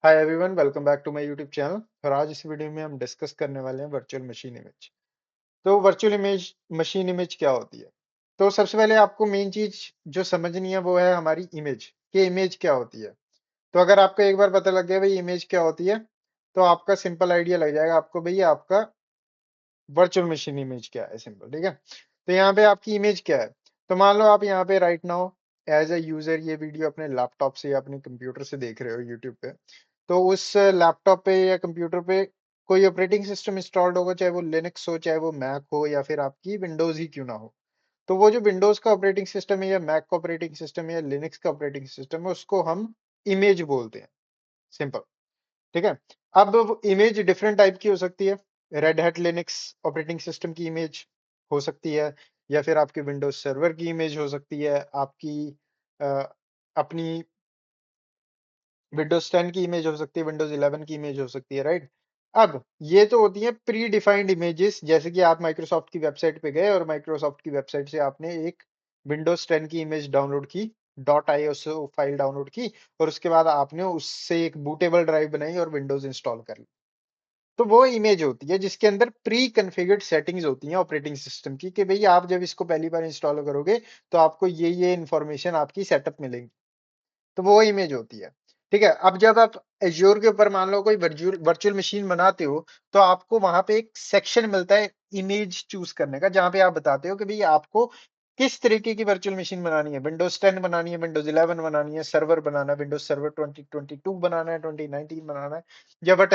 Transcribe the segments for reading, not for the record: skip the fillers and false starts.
Hi everyone, welcome back to my YouTube channel. और आज इस वीडियो में हम डिस्कस करने वाले हैं वर्चुअल मशीन इमेज। तो वर्चुअल इमेज मशीन इमेज क्या होती है? तो सबसे पहले आपको मेन चीज जो समझनी है वो है हमारी इमेज कि इमेज क्या होती है। तो अगर आपको एक बार पता लग गया भाई इमेज क्या होती है, तो आपका सिंपल आइडिया लग जाएगा आपको भैया आपका वर्चुअल मशीन इमेज क्या है। सिंपल, ठीक है। तो यहाँ पे आपकी इमेज क्या है? तो मान लो आप यहाँ पे right now as a user ये वीडियो अपने लैपटॉप से या अपने कंप्यूटर से देख रहे हो यूट्यूब पे। तो उस लैपटॉप पे या कंप्यूटर पे कोई ऑपरेटिंग सिस्टम इंस्टॉल्ड होगा, चाहे वो लिनक्स हो, चाहे वो मैक हो, या फिर आपकी विंडोज ही क्यों ना हो। तो वो जो विंडोज का ऑपरेटिंग सिस्टम है या मैक का ऑपरेटिंग सिस्टम है या लिनक्स का ऑपरेटिंग सिस्टम है उसको हम इमेज बोलते हैं। सिंपल, ठीक है। अब इमेज डिफरेंट टाइप की हो सकती है। Red hat Linux operating system की इमेज हो सकती है, या फिर आपके विंडोज सर्वर की इमेज हो सकती है, आपकी अ, अपनी विंडोज 10 की इमेज हो सकती है, विंडोज 11 की इमेज हो सकती है, राइट। अब ये तो होती है प्री डिफाइंड इमेजेस, जैसे कि आप माइक्रोसॉफ्ट की वेबसाइट पे गए और माइक्रोसॉफ्ट की वेबसाइट से आपने एक विंडोज 10 की इमेज डाउनलोड की, डॉट आईएसओ फाइल डाउनलोड की, और उसके बाद आपने उससे एक बूटेबल ड्राइव बनाई और विंडोज इंस्टॉल कर ली। तो वो इमेज होती है जिसके अंदर प्री कॉन्फ़िगर्ड सेटिंग्स होती हैं ऑपरेटिंग सिस्टम की, कि भाई आप जब इसको पहली बार इंस्टॉल करोगे तो आपको ये इंफॉर्मेशन आपकी सेटअप मिलेगी। तो वो इमेज होती है, ठीक है। अब जब आप एज्योर के ऊपर मान लो कोई वर्चुअल वर्चुअल मशीन बनाते हो, तो आपको वहां पे एक सेक्शन मिलता है इमेज चूज करने का, जहां पे आप बताते हो कि भाई आपको किस तरीके की वर्चुअल मशीन बनानी है। विंडोज 10 बनानी है, विंडोज 11 बनानी है, सर्वर बनाना है, विंडोज सर्वर 2022 बनाना है, 2019 बनाना है, या वट।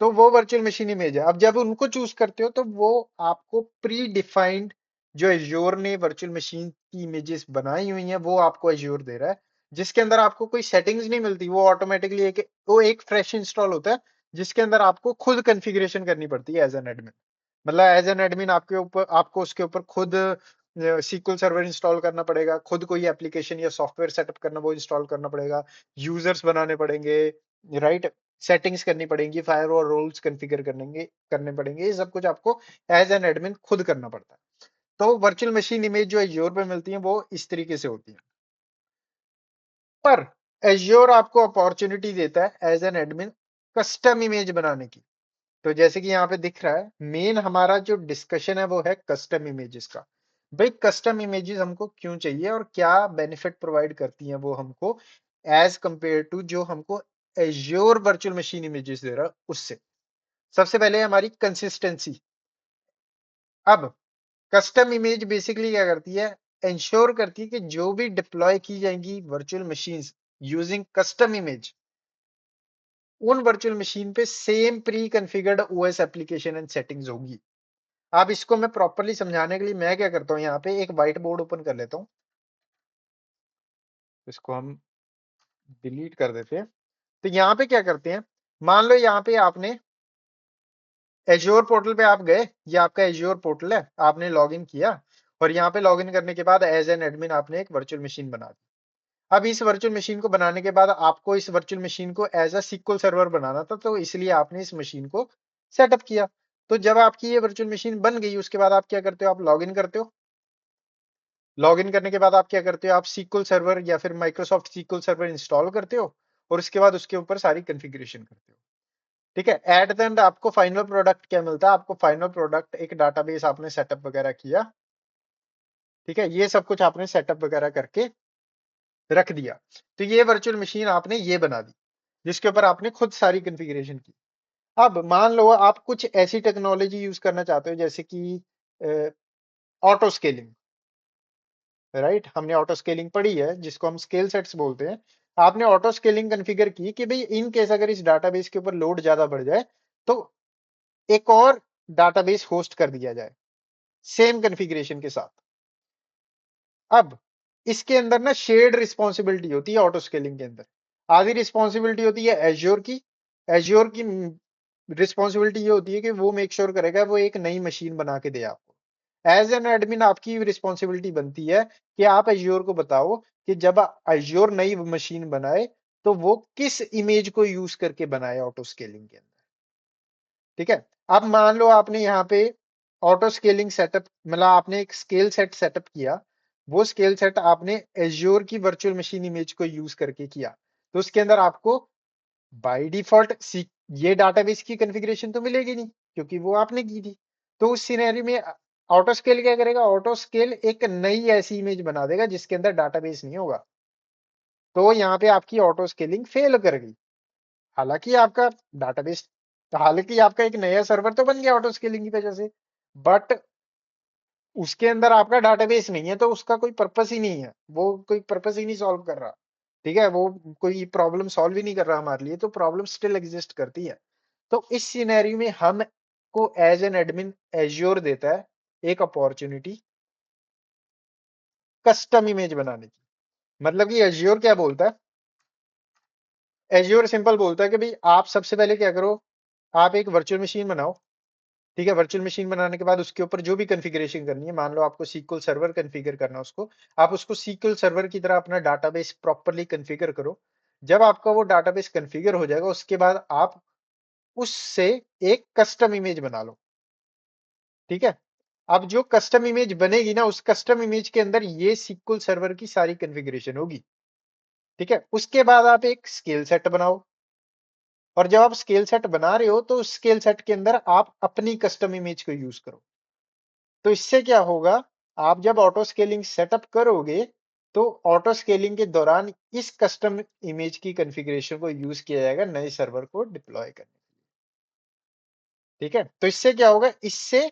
तो वो वर्चुअल मशीन इमेज है। अब जब उनको चूज करते हो तो वो आपको प्री डिफाइंड जो एज्योर ने वर्चुअल मशीन की इमेजेस बनाई हुई हैं वो आपको एज्योर दे रहा है, जिसके अंदर आपको कोई सेटिंग्स नहीं मिलती। वो ऑटोमेटिकली एक फ्रेश इंस्टॉल होता है, जिसके अंदर आपको खुद कॉन्फ़िगरेशन करनी पड़ती है एज एन एडमिन। मतलब एज एन एडमिन आपके ऊपर आपको उसके ऊपर खुद सीक्वल सर्वर इंस्टॉल करना पड़ेगा, खुद कोई एप्लीकेशन या सॉफ्टवेयर सेटअप करना वो इंस्टॉल करना पड़ेगा, यूजर्स बनाने पड़ेंगे, राइट। सेटिंग्स करनी पड़ेंगी, फायरवॉल रूल्स कॉन्फ़िगर करने पड़ेंगे। ये सब कुछ आपको एज एन एडमिन खुद करना पड़ता है। तो वर्चुअल मशीन इमेज जो एज्योर पे मिलती है वो इस तरीके से होती है। पर एज्योर आपको अपॉर्चुनिटी देता है as an admin custom image बनाने की। तो जैसे कि यहाँ पे दिख रहा है, मेन हमारा जो डिस्कशन है वो है कस्टम इमेजेस का। भाई कस्टम इमेजेस हमको क्यों चाहिए और क्या बेनिफिट प्रोवाइड करती हैं वो हमको, एज कंपेयर टू जो हमको एज्योर वर्चुअल मशीन इमेजेस दे रहा है उससे। सबसे पहले हमारी कंसिस्टेंसी। अब कस्टम इमेज बेसिकली क्या करती है, इंश्योर करती है कि जो भी डिप्लॉय की जाएंगी virtual machines using custom image, उन वर्चुअल मशीन पे same pre configured OS application and settings होगी। अब इसको मैं प्रॉपर्ली समझाने के लिए मैं क्या करता हूँ, यहाँ पे एक व्हाइट बोर्ड ओपन कर लेता हूँ। इसको हम डिलीट कर देते हैं। तो यहाँ पे क्या करते हैं, मान लो यहाँ पे आपने एज्योर पोर्टल पे आप गए, ये आपका एज्योर पोर्टल है, आपने लॉगिन किया, और यहाँ पे लॉगिन करने के बाद एज एन एडमिन आपने एक वर्चुअल मशीन बना दी। अब इस वर्चुअल मशीन को बनाने के बाद आपको इस वर्चुअल मशीन को एज अ सीक्वल सर्वर बनाना था, तो इसलिए आपने इस मशीन को सेटअप किया। तो जब आपकी ये वर्चुअल मशीन बन गई उसके बाद आप क्या करते हो, आप लॉगिन करते हो। लॉगिन करने के बाद आप क्या करते हो, आप सीक्वल सर्वर या फिर माइक्रोसॉफ्ट सीक्वल सर्वर इंस्टॉल करते हो, और उसके बाद उसके ऊपर सारी कॉन्फ़िगरेशन करते हो। ठीक है। एट द एंड आपको फाइनल प्रोडक्ट क्या मिलता है, आपको फाइनल प्रोडक्ट एक डाटाबेस आपने सेटअप वगैरह किया। ठीक है, ये सब कुछ आपने सेटअप वगैरह करके रख दिया। तो ये वर्चुअल मशीन आपने ये बना दी, जिसके ऊपर आपने खुद सारी कॉन्फ़िगरेशन की। अब मान लो आप कुछ ऐसी टेक्नोलॉजी यूज करना चाहते हो जैसे कि ऑटो स्केलिंग, राइट। हमने ऑटो स्केलिंग पढ़ी है जिसको हम स्केल सेट्स बोलते हैं। आपने ऑटो स्केलिंग कॉन्फ़िगर की कि भाई इन केस अगर इस डाटाबेस के ऊपर लोड ज्यादा बढ़ जाए तो एक और डाटाबेस होस्ट कर दिया जाए सेम कॉन्फ़िगरेशन के साथ। अब इसके अंदर ना शेयर्ड रिस्पॉन्सिबिलिटी होती है ऑटो स्केलिंग के अंदर। आधी रिस्पॉन्सिबिलिटी होती है एज्योर की। एज्योर की रिस्पॉन्सिबिलिटी ये होती है कि वो मेक श्योर करेगा वो एक नई मशीन बना के दे आपको। एज एन एडमिन आपकी रिस्पॉन्सिबिलिटी बनती है कि आप एज्योर को बताओ कि जब एज्योर नई मशीन बनाए तो वो किस इमेज को यूज करके बनाए ऑटो स्केलिंग के अंदर। ठीक है। अब मान लो आपने यहाँ पे ऑटो स्केलिंग सेटअप, मतलब आपने एक स्केल सेट सेटअप किया। वो स्केल सेट आपने एज्योर की वर्चुअल मशीन इमेज को यूज करके किया। तो उसके अंदर आपको बाय डिफॉल्ट ये डाटाबेस की कॉन्फ़िगरेशन तो मिलेगी नहीं, क्योंकि वो आपने की थी। तो उस सिनेरियो में ऑटो स्केल क्या करेगा, ऑटो स्केल एक नई ऐसी इमेज बना देगा जिसके अंदर डाटाबेस नहीं होगा। तो यहाँ पे आपकी ऑटो स्केलिंग फेल कर गई। हालांकि आपका डाटाबेस, हालांकि आपका एक नया सर्वर तो बन गया ऑटो स्केलिंग की वजह से, बट उसके अंदर आपका डाटाबेस नहीं है, तो उसका कोई पर्पस ही नहीं है, वो कोई पर्पस ही नहीं सॉल्व कर रहा। ठीक है, वो कोई प्रॉब्लम सॉल्व ही नहीं कर रहा हमारे लिए, तो प्रॉब्लम स्टिल एग्जिस्ट करती है। तो इस सिनेरियो में हम को एज एन एडमिन एज्योर देता है एक अपॉर्चुनिटी कस्टम इमेज बनाने की। मतलब कि एज्योर क्या बोलता है, एज्योर सिंपल बोलता है कि भाई आप सबसे पहले क्या करो, आप एक वर्चुअल मशीन बनाओ। ठीक है, वर्चुअल मशीन बनाने के बाद उसके ऊपर जो भी कॉन्फ़िगरेशन करनी है, मान लो आपको सीक्वल सर्वर कॉन्फ़िगर करना है उसको, आप उसको सीक्वल सर्वर की तरह अपना डाटाबेस प्रॉपर्ली कॉन्फ़िगर करो। जब आपका वो डाटाबेस कॉन्फ़िगर हो जाएगा, उसके बाद आप उससे एक कस्टम इमेज बना लो। ठीक है, अब जो कस्टम इमेज बनेगी ना, उस कस्टम इमेज के अंदर ये सीक्वल सर्वर की सारी कॉन्फ़िगरेशन होगी। ठीक है, उसके बाद आप एक स्केल सेट बनाओ, और जब आप स्केल सेट बना रहे हो तो उस स्केल सेट के अंदर आप अपनी कस्टम इमेज को यूज करो। तो इससे क्या होगा, आप जब ऑटो स्केलिंग सेटअप करोगे, तो ऑटो स्केलिंग के दौरान इस कस्टम इमेज की कॉन्फ़िगरेशन को यूज किया जाएगा नए सर्वर को डिप्लॉय करने। ठीक है, तो इससे क्या होगा, इससे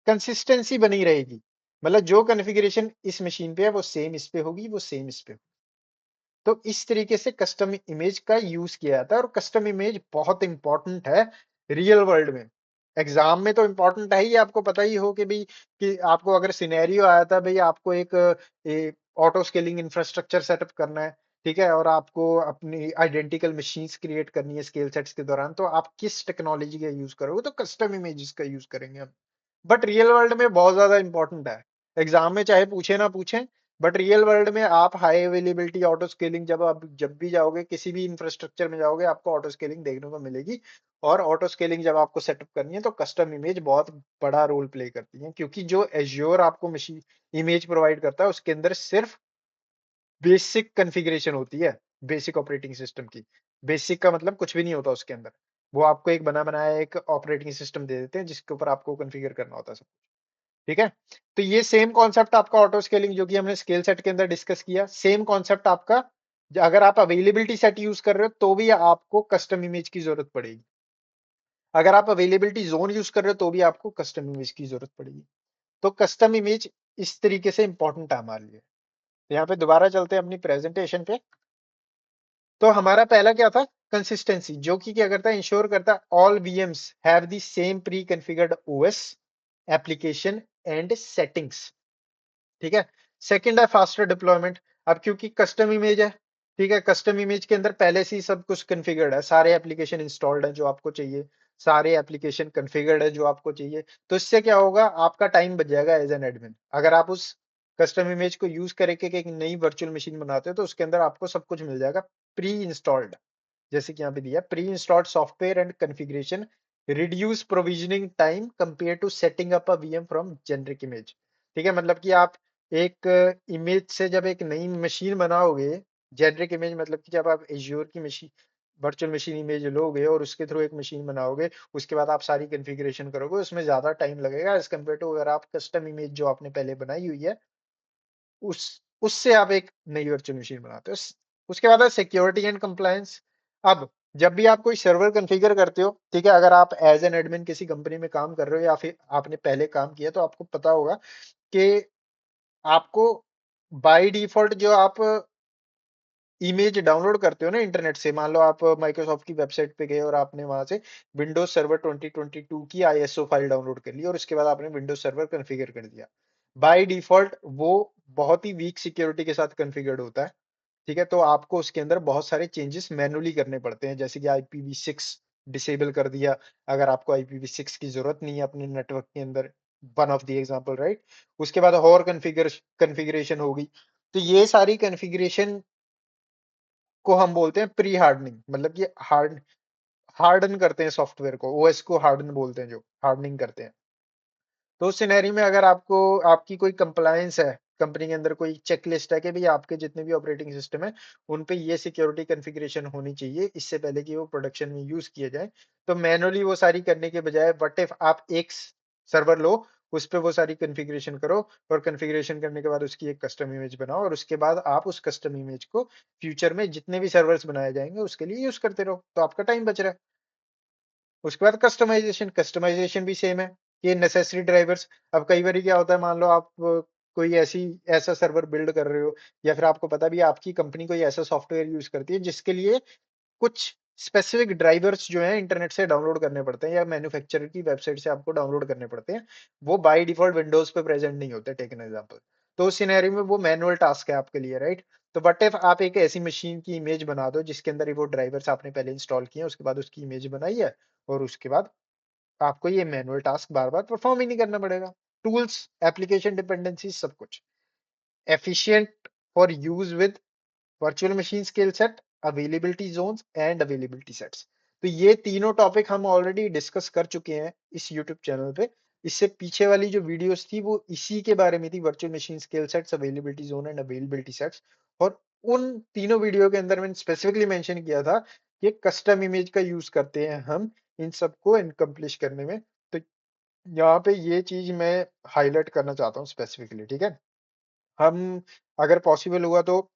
कंसिस्टेंसी बनी रहेगी। मतलब जो कॉन्फ़िगरेशन इस मशीन पे है वो सेम इस पे होगी, वो सेम इस पे। तो इस तरीके से कस्टम इमेज का यूज किया जाता है, और कस्टम इमेज बहुत इंपॉर्टेंट है रियल वर्ल्ड में। एग्जाम में तो इंपॉर्टेंट है ही, आपको पता ही हो कि भाई, कि आपको अगर सिनेरियो आया था भाई, आपको एक ऑटो स्केलिंग इंफ्रास्ट्रक्चर सेटअप करना है। ठीक है, और आपको अपनी आइडेंटिकल मशीन्स क्रिएट करनी है स्केल सेट्स के दौरान, तो आप किस टेक्नोलॉजी का यूज करोगे, तो कस्टम इमेजेस का यूज करेंगे हम। बट रियल वर्ल्ड में बहुत ज्यादा इंपॉर्टेंट है। एग्जाम में चाहे पूछे ना पूछे, बट रियल वर्ल्ड में आप हाई अवेलेबिलिटी ऑटो स्केलिंग, जब आप जब भी जाओगे किसी भी इंफ्रास्ट्रक्चर में जाओगे, आपको ऑटो स्केलिंग देखने को मिलेगी। और ऑटो स्केलिंग जब आपको सेटअप करनी है, तो कस्टम इमेज बहुत बड़ा रोल प्ले करती है, क्योंकि जो एज्योर आपको मशीन इमेज प्रोवाइड करता है, उसके अंदर सिर्फ बेसिक कॉन्फ़िगरेशन होती है, बेसिक ऑपरेटिंग सिस्टम की। बेसिक का मतलब कुछ भी नहीं होता उसके अंदर। वो आपको एक बना बनाया एक ऑपरेटिंग सिस्टम दे देते हैं, जिसके ऊपर आपको कॉन्फ़िगर करना होता है सब। ठीक है, तो ये सेम कॉन्सेप्ट आपका ऑटो स्केलिंग जो कि हमने स्केल सेट के अंदर डिस्कस किया, सेम कॉन्सेप्ट आपका अगर आप अवेलेबिलिटी सेट यूज कर रहे हो तो भी आपको कस्टम इमेज की जरूरत पड़ेगी। अगर आप अवेलेबिलिटी जोन यूज कर रहे हो तो भी आपको कस्टम इमेज की जरूरत पड़ेगी। तो कस्टम इमेज इस तरीके से इंपॉर्टेंट है हमारे लिए। तो यहाँ पे दोबारा चलते हैं अपनी प्रेजेंटेशन पे। तो हमारा पहला क्या था, कंसिस्टेंसी, जो कि क्या करता है, इंश्योर करता है all VMs have the same pre configured OS, application and settings. ठीक है, सेकंड है फास्टर डिप्लॉयमेंट। अब क्योंकि कस्टम इमेज है, ठीक है, कस्टम इमेज के अंदर पहले से ही सब कुछ कॉन्फ़िगर्ड है, सारे एप्लीकेशन इंस्टॉल्ड है जो आपको चाहिए, सारे एप्लीकेशन कॉन्फ़िगर्ड है जो आपको चाहिए। तो इससे क्या होगा, आपका टाइम बच जाएगा एज एन एडमिन। अगर आप उस कस्टम इमेज को यूज करके एक नई वर्चुअल मशीन बनाते हो, तो उसके अंदर आपको सब कुछ मिल जाएगा प्री इंस्टॉल्ड। जैसे कि यहाँ पे दिया, pre installed software and configuration reduce provisioning time compare to setting up a VM from generic image. ठीक है, मतलब कि आप एक इमेज से जब एक नई मशीन बनाओगे, जेनरिक इमेज मतलब कि जब आप एज्योर की मशीन वर्चुअल मशीन इमेज लोगे और उसके थ्रू एक मशीन बनाओगे, उसके बाद आप सारी कॉन्फ़िगरेशन करोगे, उसमें ज्यादा टाइम लगेगा एज कम्पेयर टू अगर आप कस्टम इमेज जो आपने पहले बनाई हुई है, उस उससे आप एक नई वर्चुअल मशीन बनाते हो। उसके बाद है सिक्योरिटी एंड कंप्लायंस। अब जब भी आप कोई सर्वर कॉन्फ़िगर करते हो, ठीक है, अगर आप एज एन एडमिन किसी कंपनी में काम कर रहे हो या फिर आपने पहले काम किया, तो आपको पता होगा कि आपको बाय डिफॉल्ट जो आप इमेज डाउनलोड करते हो ना इंटरनेट से, मान लो आप माइक्रोसॉफ्ट की वेबसाइट पे गए और आपने वहां से विंडोज सर्वर 2022 की आईएसओ फाइल डाउनलोड कर ली, और उसके बाद आपने विंडोज सर्वर कॉन्फ़िगर कर दिया। बाय डिफॉल्ट वो बहुत ही वीक सिक्योरिटी के साथ कॉन्फ़िगर्ड होता है। ठीक है, तो आपको उसके अंदर बहुत सारे चेंजेस मैनुअली करने पड़ते हैं, जैसे कि IPv6 डिसेबल कर दिया, अगर आपको IPv6 की जरूरत नहीं है अपने नेटवर्क के अंदर, one of the example, right. उसके बाद और कॉन्फ़िगरेशन होगी। तो ये सारी कॉन्फ़िगरेशन को हम बोलते हैं प्री हार्डनिंग, मतलब कि हार्डन करते हैं सॉफ्टवेयर को, ओएस को हार्डन बोलते हैं, जो हार्डनिंग करते हैं। तो उस सिनेरियो में अगर आपको आपकी कोई कंप्लायंस है कंपनी के अंदर कोई चेकलिस्ट है कि भाई आपके जितने भी ऑपरेटिंग सिस्टम है उन पे ये सिक्योरिटी कॉन्फ़िगरेशन होनी चाहिए इससे पहले कि वो प्रोडक्शन में यूज किए जाए। तो मैनुअली वो सारी करने के बजाय व्हाट इफ आप एक सर्वर लो, उस पे वो सारी कॉन्फ़िगरेशन करो और कॉन्फ़िगरेशन करने के बाद उसकी एक कस्टम इमेज बनाओ और उसके बाद आप उस कस्टम इमेज को फ्यूचर में जितने भी सर्वर्स बनाए जाएंगे उसके लिए यूज करते रहो, तो आपका टाइम बच रहा है। उसके बाद कस्टमाइजेशन, कस्टमाइजेशन भी सेम है। ये नेसेसरी ड्राइवर्स, अब कई बार क्या होता है, मान लो आप कोई ऐसा सर्वर बिल्ड कर रहे हो या फिर आपको पता भी है आपकी कंपनी कोई ऐसा सॉफ्टवेयर यूज करती है जिसके लिए कुछ स्पेसिफिक ड्राइवर्स जो है इंटरनेट से डाउनलोड करने पड़ते हैं या मैन्युफैक्चरर की वेबसाइट से आपको डाउनलोड करने पड़ते हैं, वो बाय डिफॉल्ट विंडोज पे प्रेजेंट नहीं होते, टेक एन एग्जांपल। तो उस सिनेरियो में वो मैनुअल टास्क है आपके लिए, राइट। तो बट इफ आप एक ऐसी मशीन की इमेज बना दो जिसके अंदर वो ड्राइवर्स आपने पहले इंस्टॉल किए हैं, उसके बाद उसकी इमेज बनाई है और उसके बाद आपको ये मैनुअल टास्क बार बार परफॉर्म ही नहीं करना पड़ेगा। टूल्स, एप्लीकेशन डिपेंडेंसी, सब कुछ efficient for use with virtual machine scale set, availability zones and availability sets. तो ये तीनों टॉपिक हम ऑलरेडी डिस्कस कर चुके हैं इस यूट्यूब चैनल पे। इससे पीछे वाली जो वीडियोस थी वो इसी के बारे में थी, virtual machine skill sets, availability zone and availability sets. और उन तीनों वीडियो के अंदर मैंने स्पेसिफिकली मेंशन किया था कि कस्टम इमेज का यूज करते हैं हम इन सबको इनकम्प्लिश करने में। तो यहाँ पे ये चीज मैं हाईलाइट करना चाहता हूँ स्पेसिफिकली, ठीक है। हम अगर पॉसिबल हुआ तो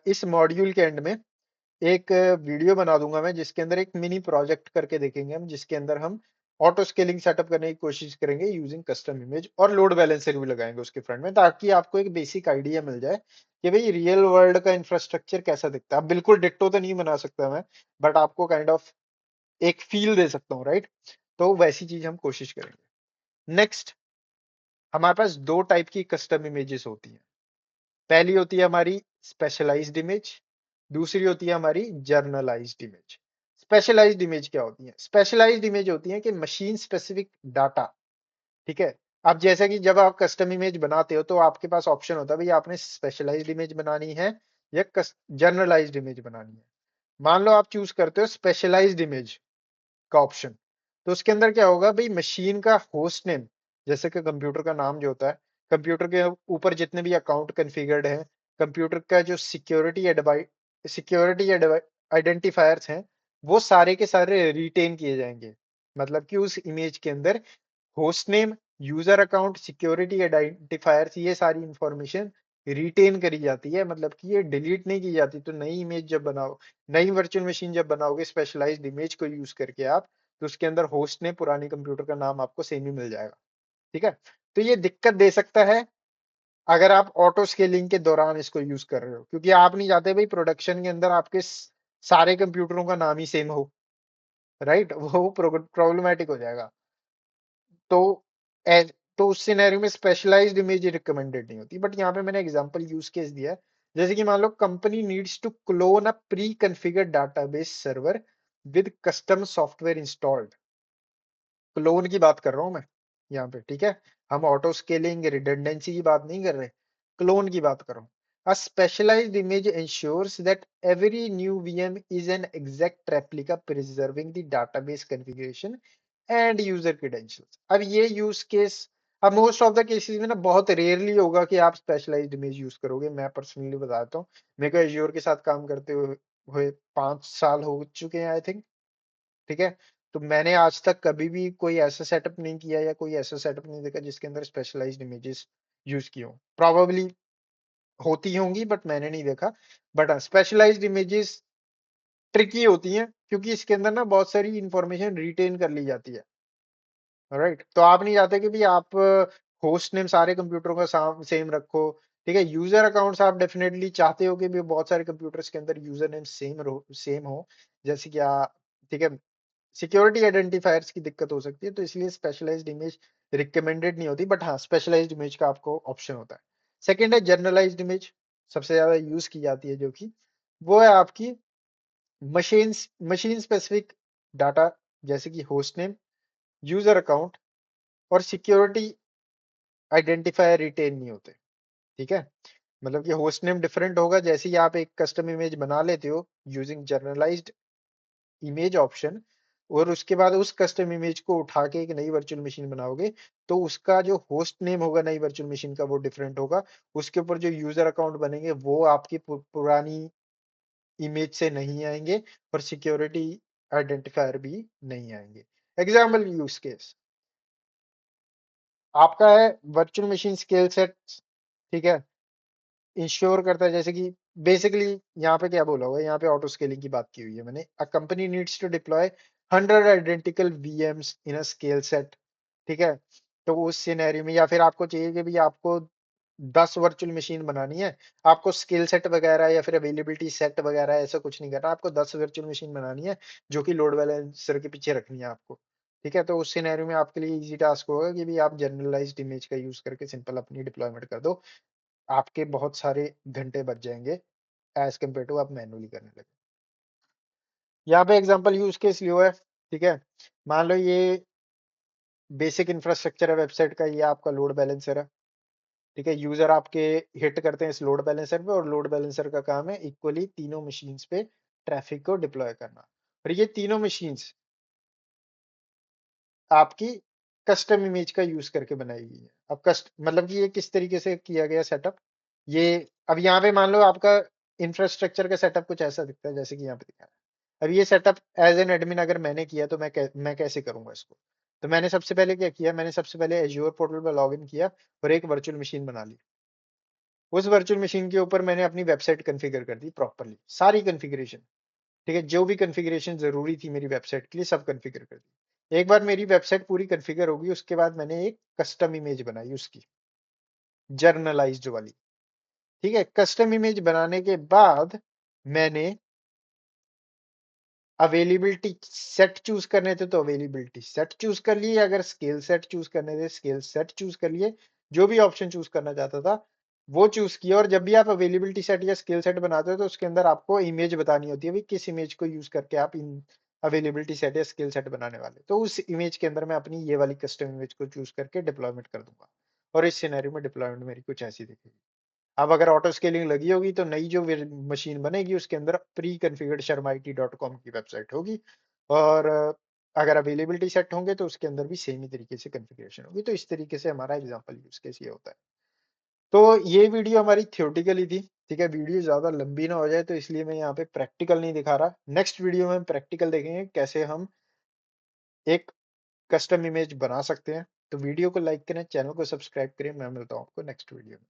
इस मॉड्यूल के एंड में एक वीडियो बना दूंगा मैं जिसके अंदर एक मिनी प्रोजेक्ट करके देखेंगे हम, जिसके अंदर हम ऑटो स्केलिंग सेटअप करने की कोशिश करेंगे यूजिंग कस्टम इमेज, और लोड बैलेंसर भी लगाएंगे उसके फ्रंट में, ताकि आपको एक बेसिक आइडिया मिल जाए कि भाई रियल वर्ल्ड का इंफ्रास्ट्रक्चर कैसा दिखता है। अब बिल्कुल डिट्टो तो नहीं बना सकता मैं, बट आपको काइंड ऑफ एक फील दे सकता हूँ, राइट। तो वैसी चीज हम कोशिश करेंगे। नेक्स्ट, हमारे पास दो टाइप की कस्टम इमेजेस होती हैं। पहली होती है हमारी स्पेशलाइज्ड इमेज, दूसरी होती है हमारी जर्नलाइज्ड इमेज। स्पेशलाइज्ड इमेज क्या होती है? स्पेशलाइज्ड इमेज होती है कि मशीन स्पेसिफिक डाटा, ठीक है। अब जैसा कि जब आप कस्टम इमेज बनाते हो तो आपके पास ऑप्शन होता है भाई आपने स्पेशलाइज्ड इमेज बनानी है या जर्नलाइज्ड इमेज बनानी है। मान लो आप चूज करते हो स्पेशलाइज्ड इमेज का ऑप्शन, तो उसके अंदर क्या होगा भाई, मशीन का होस्ट नेम, जैसे कि कंप्यूटर का नाम जो होता है, कंप्यूटर के ऊपर जितने भी अकाउंट कॉन्फ़िगर्ड हैं, कंप्यूटर का जो सिक्योरिटी आइडेंटिफायर्स हैं, वो सारे के सारे रिटेन किए जाएंगे। मतलब कि उस इमेज के अंदर host name, user account, security identifiers, ये सारी इंफॉर्मेशन रिटेन करी जाती है, मतलब कि ये डिलीट नहीं की जाती। तो नई इमेज जब बनाओ, नई वर्चुअल मशीन जब बनाओगे स्पेशलाइज्ड इमेज को यूज करके आप, तो उसके अंदर होस्ट ने पुरानी कंप्यूटर का नाम आपको सेम ही मिल जाएगा, ठीक है। तो ये दिक्कत दे सकता है अगर आप ऑटो स्केलिंग के दौरान इसको यूज कर रहे हो, क्योंकि आप नहीं चाहते भाई प्रोडक्शन के अंदर आपके सारे कंप्यूटरों का नाम ही सेम हो, राइट। वो प्रॉब्लमेटिक हो जाएगा। तो तो उस सिनेरियो में स्पेशलाइज्ड इमेज रिकमेंडेड नहीं होती। बट यहाँ पे मैंने एग्जांपल यूज केस दिया है, जैसे कि मान लो company needs to clone a preconfigured database server with custom software installed. Clone की बात कर रहा हूं मैं यहाँ पे, ठीक है। हम ऑटो स्केलिंग रिडंडेंसी की बात नहीं कर रहे, क्लोन की बात कर रहा हूँ। A specialized image ensures that every new VM is an exact replica preserving the database configuration and user credentials। अब ये यूज केस, अब मोस्ट ऑफ द केसेस में ना बहुत रेयरली होगा कि आप स्पेशलाइज्ड इमेज यूज करोगे। मैं पर्सनली बताता हूँ, मेरे को एज्योर के साथ काम करते हुए 5 साल हो चुके हैं आई थिंक, ठीक है। तो मैंने आज तक कभी भी कोई ऐसा सेटअप नहीं किया या कोई ऐसा सेटअप नहीं देखा जिसके अंदर स्पेशलाइज्ड इमेजेस यूज की हो। प्रोबेबली होती होंगी बट मैंने नहीं देखा। बट हाँ, स्पेशलाइज्ड इमेजेस ट्रिकी होती हैं क्योंकि इसके अंदर ना बहुत सारी इंफॉर्मेशन रिटेन कर ली जाती है, राइट। तो आप नहीं चाहते कि भी आप होस्ट नेम सारे कंप्यूटरों का सेम रखो, ठीक है। यूजर अकाउंट्स आप डेफिनेटली चाहते हो कि भी बहुत सारे कंप्यूटर्स के अंदर यूजर नेम सेम हो, जैसे कि ठीक है। सिक्योरिटी आइडेंटिफायर्स की दिक्कत हो सकती है, तो इसलिए स्पेशलाइज्ड इमेज रिकमेंडेड नहीं होती। बट हाँ, स्पेशलाइज्ड इमेज का आपको ऑप्शन होता है। सेकंड है जर्नलाइज्ड इमेज, सबसे ज्यादा यूज की जाती है, जो कि वो है आपकी मशीन मशीन स्पेसिफिक डाटा, जैसे कि होस्ट नेम, यूजर अकाउंट और सिक्योरिटी आइडेंटिफायर रिटेन नहीं होते, ठीक है। मतलब कि होस्ट नेम डिफरेंट होगा, जैसे ही आप एक कस्टम इमेज बना लेते हो यूजिंग जर्नलाइज्ड इमेज ऑप्शन, और उसके बाद उस कस्टम इमेज को उठा के एक नई वर्चुअल मशीन बनाओगे, तो उसका जो होस्ट नेम होगा नई वर्चुअल मशीन का वो डिफरेंट होगा। उसके ऊपर जो यूजर अकाउंट बनेंगे वो आपकी पुरानी इमेज से नहीं आएंगे, और सिक्योरिटी आइडेंटिफायर भी नहीं आएंगे। एग्जाम्पल यूज केस आपका है वर्चुअल मशीन स्केल सेट, ठीक है, इंश्योर करता है, जैसे कि बेसिकली यहाँ पे क्या बोला हुआ है, यहाँ पे ऑटो स्केलिंग की बात की हुई है मैंने। A company needs to deploy 100 identical VMs in a scale set, ठीक है। तो उस सिनेरियो में, या फिर आपको चाहिए कि भाई आपको 10 वर्चुअल मशीन बनानी है, आपको स्किल सेट वगैरह या फिर अवेलेबिलिटी सेट वगैरह ऐसा कुछ नहीं करना, आपको 10 वर्चुअल मशीन बनानी है जो कि लोड बैलेंसर के पीछे रखनी है आपको, ठीक है। तो उस सिनेरियो में आपके लिए इजी टास्क होगा कि भी आप जनरलाइज्ड इमेज का यूज करके सिंपल अपनी डिप्लॉयमेंट कर दो, आपके बहुत सारे घंटे बच जाएंगे एज कम्पेयर टू आप मैनुअली करने लगे। यहाँ पे एग्जांपल यूज केस लियो है, ठीक है। मान लो ये बेसिक इंफ्रास्ट्रक्चर है वेबसाइट का, ये आपका लोड बैलेंसर है, ठीक है। यूजर आपके हिट करते हैं इस लोड बैलेंसर पे, और लोड बैलेंसर का काम है इक्वली तीनों मशीन्स पे ट्रैफिक को डिप्लॉय करना, और ये तीनों मशीन्स आपकी कस्टम इमेज का यूज करके बनाई गई है। अब कस्ट मतलब कि ये किस तरीके से किया गया सेटअप, ये अब यहाँ पे मान लो आपका इंफ्रास्ट्रक्चर का सेटअप कुछ ऐसा दिखता है जैसे कि यहाँ पे दिखा है। अब ये सेटअप एज एन एडमिन अगर मैंने किया तो मैं कैसे करूंगा इसको। तो मैंने सबसे पहले क्या किया, मैंने सबसे पहले एज्योर पोर्टल पर लॉग इन किया और एक वर्चुअल मशीन बना ली। उस वर्चुअल मशीन के ऊपर मैंने अपनी वेबसाइट कॉन्फ़िगर कर दी प्रॉपर्ली, सारी कॉन्फ़िगरेशन, ठीक है। जो भी कॉन्फ़िगरेशन जरूरी थी मेरी वेबसाइट के लिए सब कॉन्फ़िगर कर दी। एक बार मेरी वेबसाइट पूरी कॉन्फ़िगर होगी, उसके बाद मैंने एक कस्टम इमेज बनाई उसकी, जर्नलाइज्ड वाली, ठीक है। कस्टम इमेज बनाने के बाद मैंने अवेलेबिलिटी सेट चूज करने थे तो अवेलेबिलिटी सेट चूज कर लिए, अगर स्केल सेट चूज करने थे स्केल सेट चूज कर लिए, जो भी ऑप्शन चूज करना चाहता था वो चूज किया। और जब भी आप अवेलेबिलिटी सेट या स्केल सेट बनाते हो तो उसके अंदर आपको इमेज बतानी होती है, भाई किस इमेज को यूज करके आप इन अवेलेबिलिटी सेट या स्केल सेट बनाने वाले, तो उस इमेज के अंदर मैं अपनी ये वाली कस्टम इमेज को चूज करके डिप्लॉयमेंट कर दूंगा। और इस सिनेरियो में डिप्लॉयमेंट मेरी कुछ ऐसी दिखेगी। अब अगर ऑटो स्केलिंग लगी होगी तो नई जो मशीन बनेगी उसके अंदर प्री कॉन्फ़िगर्ड sharmaiti.com की वेबसाइट होगी, और अगर अवेलेबिलिटी सेट होंगे तो उसके अंदर भी सेम ही तरीके से कॉन्फ़िगरेशन होगी। तो इस तरीके से हमारा एग्जांपल यूज केस ये होता है। तो ये वीडियो हमारी थ्योरेटिकली थी, ठीक है। वीडियो ज्यादा लंबी ना हो जाए तो इसलिए मैं यहाँ पे प्रैक्टिकल नहीं दिखा रहा। नेक्स्ट वीडियो में हम प्रैक्टिकल देखेंगे कैसे हम एक कस्टम इमेज बना सकते हैं। तो वीडियो को लाइक करें, चैनल को सब्सक्राइब करें। मैं मिलता हूँ आपको नेक्स्ट वीडियो में।